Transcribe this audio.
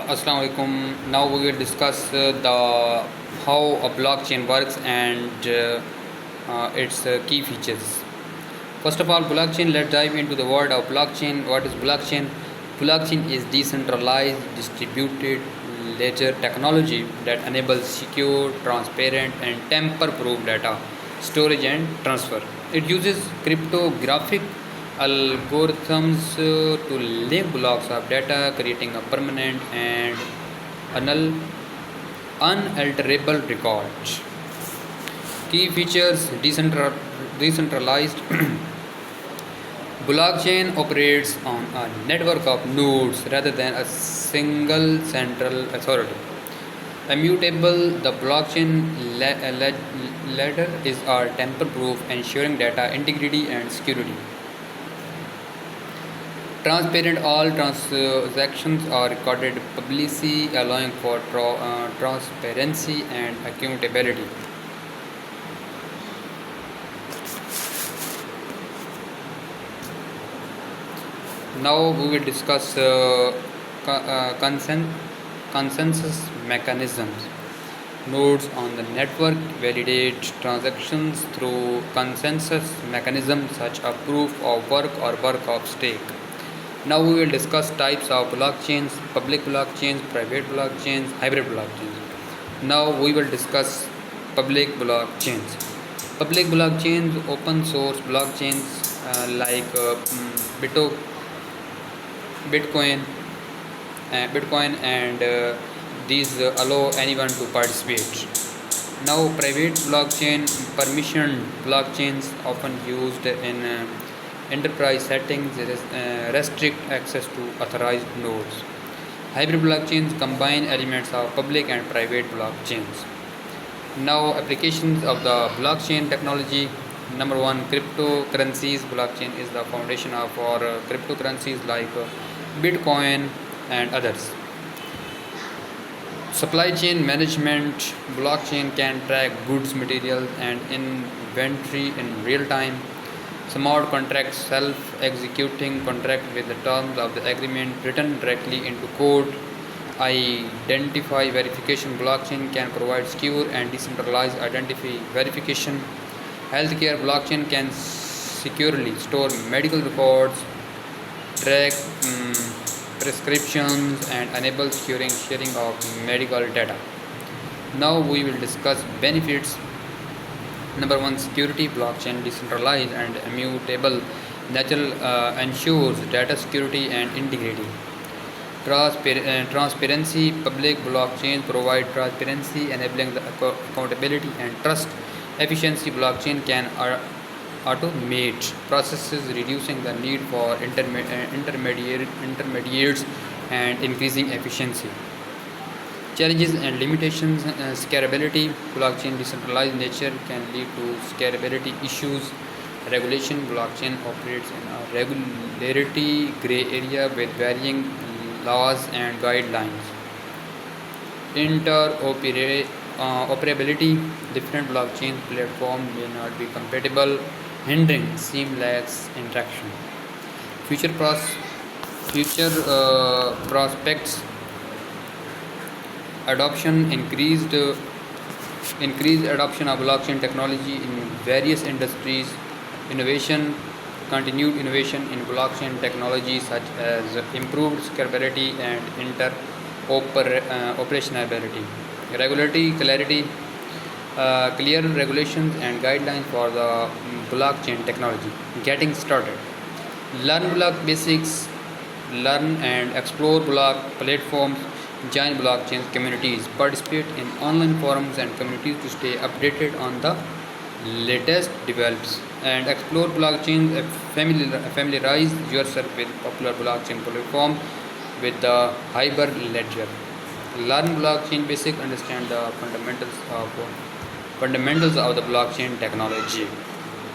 Assalamu alaikum. Now we will discuss the how a blockchain works and its key features. First of all, blockchain. Let's dive into the word of blockchain. What is blockchain? Blockchain is decentralized, distributed ledger technology that enables secure, transparent, and tamper-proof data storage and transfer. It uses cryptographic algorithms to link blocks of data, creating a permanent and unal- unalterable record. Key features: decentralized. Blockchain operates on a network of nodes rather than a single central authority. Immutable, the blockchain ladder is tamper-proof, ensuring data integrity and security. Transparent, all transactions are recorded publicly, allowing for transparency and accountability. Now we will discuss consensus mechanisms. Nodes on the network validate transactions through consensus mechanisms such as proof of work or work of stake. Now we will discuss types of blockchains: public blockchains, private blockchains, hybrid blockchains. Now we will discuss public blockchains. Public blockchains, open source blockchains like Bitcoin, and these allow anyone to participate. Now, private blockchain, permissioned blockchains often used in enterprise settings restrict access to authorized nodes. Hybrid blockchains combine elements of public and private blockchains. Now, applications of the blockchain technology. Number one, cryptocurrencies. Blockchain is the foundation for cryptocurrencies like Bitcoin and others. Supply chain management. Blockchain can track goods, materials, and inventory in real time. Smart contracts, self-executing contract with the terms of the agreement written directly into code. Identify verification. Blockchain can provide secure and decentralized identity verification. Healthcare. Blockchain can securely store medical records, track prescriptions, and enable sharing of medical data. Now we will discuss benefits. Number one, security. Blockchain, decentralized and immutable nature, ensures data security and integrity. Transparency. Public blockchain provide transparency, enabling the accountability and trust. Efficiency. Blockchain can automate processes, reducing the need for intermediates and increasing efficiency. Challenges and limitations. Scalability. Blockchain decentralized nature can lead to scalability issues. Regulation. Blockchain operates in a regulatory gray area with varying laws and guidelines. Interoperability. Different blockchain platforms may not be compatible, hindering seamless interaction. Future prospects. Adoption. Increased adoption of blockchain technology in various industries. Innovation. Continued innovation in blockchain technology such as improved scalability and interoperability. Regulatory clarity. Clear regulations and guidelines for the blockchain technology. Getting started. Learn block basics. Learn and explore block platforms. Join blockchain communities. Participate in online forums and communities to stay updated on the latest develops. And explore blockchain. Familiarize yourself with popular blockchain platforms with the Hyperledger. Learn blockchain basic. Understand the fundamentals of the blockchain technology.